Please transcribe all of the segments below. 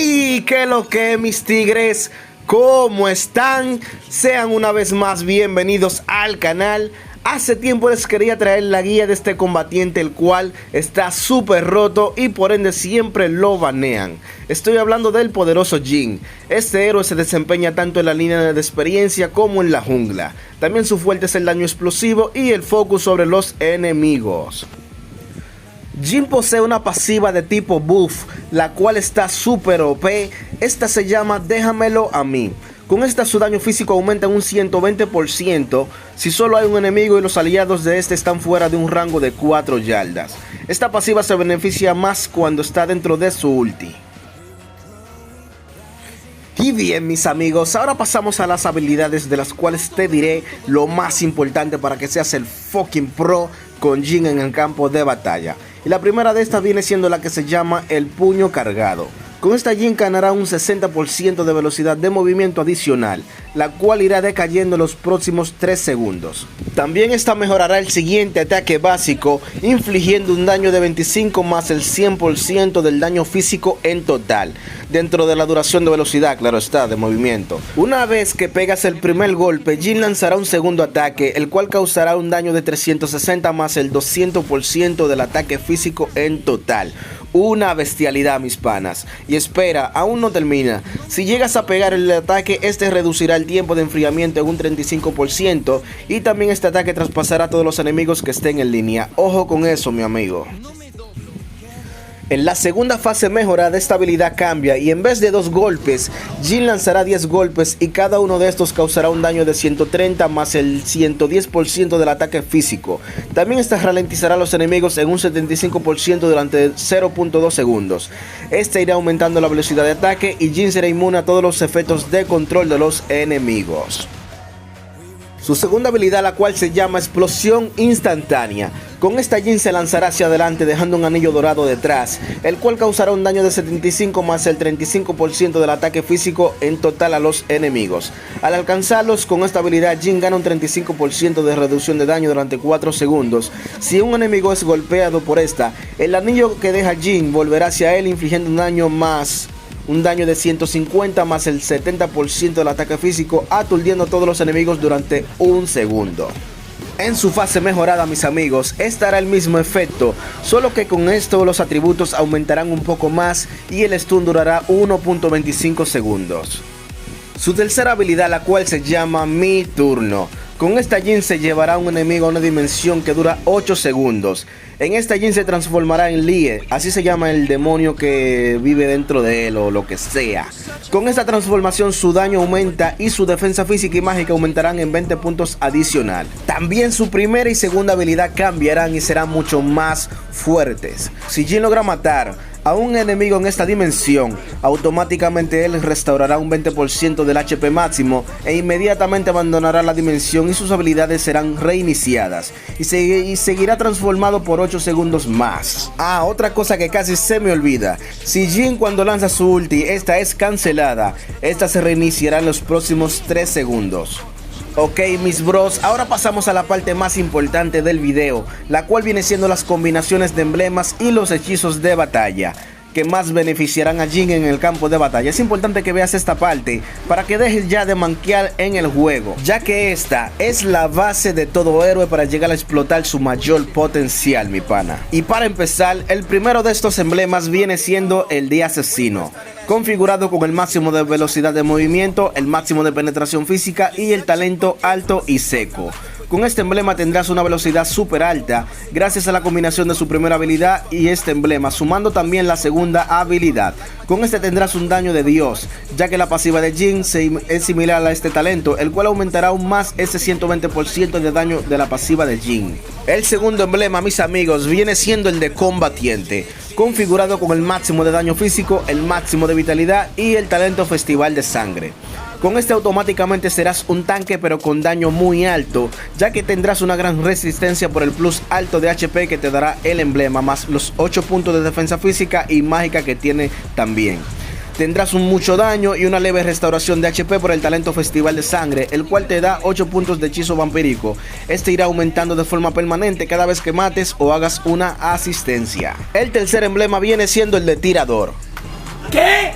¡Hey! ¿Qué lo que, mis tigres? ¿Cómo están? Sean una vez más bienvenidos al canal. Hace tiempo les quería traer la guía de este combatiente, el cual está súper roto y por ende siempre lo banean. Estoy hablando del poderoso Jhin. Este héroe se desempeña tanto en la línea de experiencia como en la jungla. También su fuerte es el daño explosivo y el focus sobre los enemigos. Jhin posee una pasiva de tipo buff, la cual está super OP. Esta se llama Déjamelo a mí. Con esta su daño físico aumenta en un 120% si solo hay un enemigo y los aliados de este están fuera de un rango de 4 yardas. Esta pasiva se beneficia más cuando está dentro de su ulti. Y bien, mis amigos, ahora pasamos a las habilidades, de las cuales te diré lo más importante para que seas el fucking pro con Jhin en el campo de batalla. Y la primera de estas viene siendo la que se llama el puño cargado. Con esta Jhin ganará un 60% de velocidad de movimiento adicional, la cual irá decayendo en los próximos 3 segundos. También esta mejorará el siguiente ataque básico, infligiendo un daño de 25 más el 100% del daño físico en total, dentro de la duración de velocidad, claro está, de movimiento. Una vez que pegas el primer golpe, Jhin lanzará un segundo ataque, el cual causará un daño de 360 más el 200% del ataque físico en total. Una bestialidad, mis panas. Y espera, aún no termina. Si llegas a pegar el ataque, este reducirá el tiempo de enfriamiento en un 35%. Y también este ataque traspasará a todos los enemigos que estén en línea. Ojo con eso, mi amigo. En la segunda fase mejorada, esta habilidad cambia y en vez de 2 golpes, Jhin lanzará 10 golpes y cada uno de estos causará un daño de 130 más el 110% del ataque físico. También esta ralentizará a los enemigos en un 75% durante 0.2 segundos. Este irá aumentando la velocidad de ataque y Jhin será inmune a todos los efectos de control de los enemigos. Su segunda habilidad, la cual se llama explosión instantánea. Con esta Jhin se lanzará hacia adelante dejando un anillo dorado detrás, el cual causará un daño de 75 más el 35% del ataque físico en total a los enemigos. Al alcanzarlos con esta habilidad, Jhin gana un 35% de reducción de daño durante 4 segundos. Si un enemigo es golpeado por esta, el anillo que deja Jhin volverá hacia él infligiendo un daño de 150 más el 70% del ataque físico, aturdiendo a todos los enemigos durante un segundo. En su fase mejorada, mis amigos, esta hará el mismo efecto, solo que con esto los atributos aumentarán un poco más y el stun durará 1.25 segundos. Su tercera habilidad, la cual se llama Mi Turno. Con esta Jhin se llevará a un enemigo a una dimensión que dura 8 segundos. En esta Jhin se transformará en Lie, así se llama el demonio que vive dentro de él o lo que sea. Con esta transformación su daño aumenta y su defensa física y mágica aumentarán en 20 puntos adicional. También su primera y segunda habilidad cambiarán y serán mucho más fuertes. Si Jhin logra matar a un enemigo en esta dimensión, automáticamente él restaurará un 20% del HP máximo e inmediatamente abandonará la dimensión y sus habilidades serán reiniciadas y seguirá transformado por 8 segundos más. Otra cosa que casi se me olvida: si Jhin cuando lanza su ulti, esta es cancelada, esta se reiniciará en los próximos 3 segundos. Ok, mis bros, ahora pasamos a la parte más importante del video, la cual viene siendo las combinaciones de emblemas y los hechizos de batalla que más beneficiarán a Jhin en el campo de batalla. Es importante que veas esta parte para que dejes ya de manquear en el juego, ya que esta es la base de todo héroe para llegar a explotar su mayor potencial, mi pana. Y para empezar, el primero de estos emblemas viene siendo el de asesino, configurado con el máximo de velocidad de movimiento, el máximo de penetración física y el talento alto y seco. Con este emblema tendrás una velocidad súper alta gracias a la combinación de su primera habilidad y este emblema, sumando también la segunda habilidad. Con este tendrás un daño de Dios, ya que la pasiva de Jhin es similar a este talento, el cual aumentará aún más ese 120% de daño de la pasiva de Jhin. El segundo emblema, mis amigos, viene siendo el de combatiente, configurado con el máximo de daño físico, el máximo de vitalidad y el talento festival de sangre. Con este automáticamente serás un tanque pero con daño muy alto, ya que tendrás una gran resistencia por el plus alto de HP que te dará el emblema, más los 8 puntos de defensa física y mágica que tiene también. Tendrás un mucho daño y una leve restauración de HP por el talento festival de sangre, el cual te da 8 puntos de hechizo vampírico. Este irá aumentando de forma permanente cada vez que mates o hagas una asistencia. El tercer emblema viene siendo el de tirador. ¿Qué?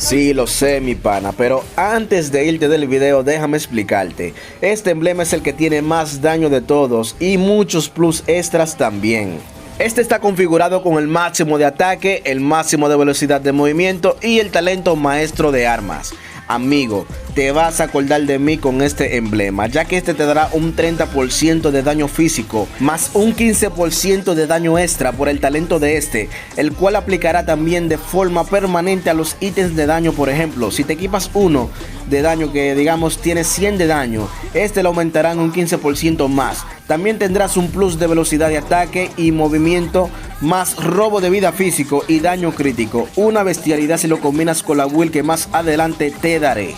Sí, lo sé, mi pana, pero antes de irte del video, déjame explicarte. Este emblema es el que tiene más daño de todos y muchos plus extras también. Este está configurado con el máximo de ataque, el máximo de velocidad de movimiento y el talento maestro de armas. Amigo, te vas a acordar de mí con este emblema, ya que este te dará un 30% de daño físico, más un 15% de daño extra por el talento de este, el cual aplicará también de forma permanente a los ítems de daño. Por ejemplo, si te equipas uno de daño que digamos tiene 100 de daño, este lo aumentarán un 15% más. También tendrás un plus de velocidad de ataque y movimiento, más robo de vida físico y daño crítico. Una bestialidad si lo combinas con la build que más adelante te daré.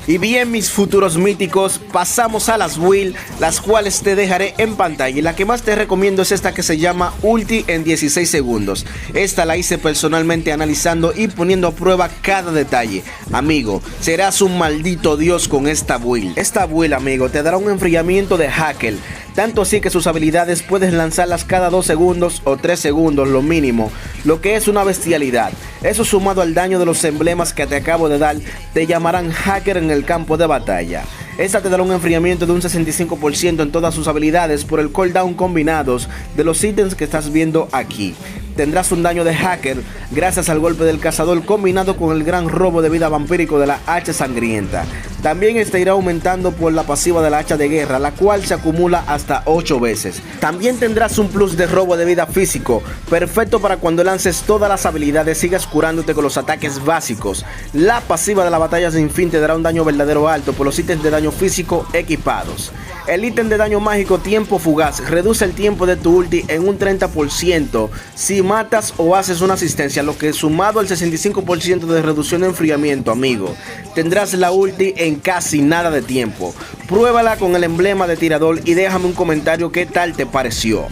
Y bien, mis futuros míticos, pasamos a las builds, las cuales te dejaré en pantalla. Y la que más te recomiendo es esta que se llama Ulti en 16 segundos. Esta la hice personalmente analizando y poniendo a prueba cada detalle. Amigo, serás un maldito dios con esta build. Esta build, amigo, te dará un enfriamiento de hacker. Tanto así que sus habilidades puedes lanzarlas cada 2 segundos o 3 segundos lo mínimo, lo que es una bestialidad. Eso sumado al daño de los emblemas que te acabo de dar, te llamarán hacker en el campo de batalla. Esta te dará un enfriamiento de un 65% en todas sus habilidades por el cooldown combinados de los ítems que estás viendo aquí. Tendrás un daño de hacker gracias al golpe del cazador combinado con el gran robo de vida vampírico de la hacha sangrienta. También este irá aumentando por la pasiva de la hacha de guerra, la cual se acumula hasta 8 veces. También tendrás un plus de robo de vida físico, perfecto para cuando lances todas las habilidades sigas curándote con los ataques básicos. La pasiva de la batalla sin fin te dará un daño verdadero alto por los ítems de daño físico equipados. El ítem de daño mágico tiempo fugaz reduce el tiempo de tu ulti en un 30% si matas o haces una asistencia, lo que sumado al 65% de reducción de enfriamiento, amigo, tendrás la ulti en casi nada de tiempo. Pruébala con el emblema de tirador y déjame un comentario qué tal te pareció.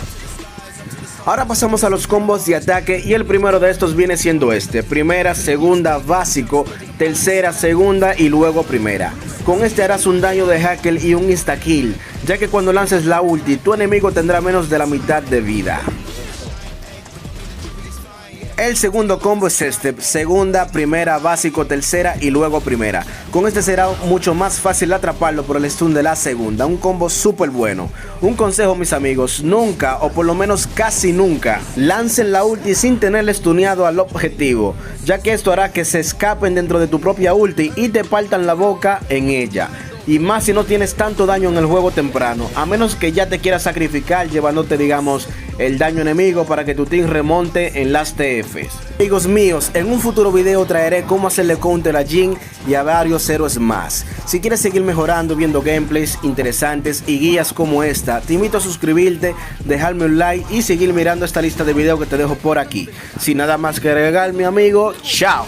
Ahora pasamos a los combos de ataque y el primero de estos viene siendo este: primera, segunda, básico, tercera, segunda y luego primera. Con este harás un daño de hacker y un insta kill, ya que cuando lances la ulti tu enemigo tendrá menos de la mitad de vida. El segundo combo es este: segunda, primera, básico, tercera y luego primera. Con este será mucho más fácil atraparlo por el stun de la segunda. Un combo súper bueno. Un consejo, mis amigos: nunca, o por lo menos casi nunca, lancen la ulti sin tenerle stuneado al objetivo, ya que esto hará que se escapen dentro de tu propia ulti y te partan la boca en ella. Y más si no tienes tanto daño en el juego temprano, a menos que ya te quieras sacrificar llevándote, digamos, el daño enemigo para que tu team remonte en las TFs. Amigos míos, en un futuro video traeré cómo hacerle counter a Jhin y a varios héroes más. Si quieres seguir mejorando viendo gameplays interesantes y guías como esta, te invito a suscribirte, dejarme un like y seguir mirando esta lista de videos que te dejo por aquí. Sin nada más que agregar, mi amigo, chao.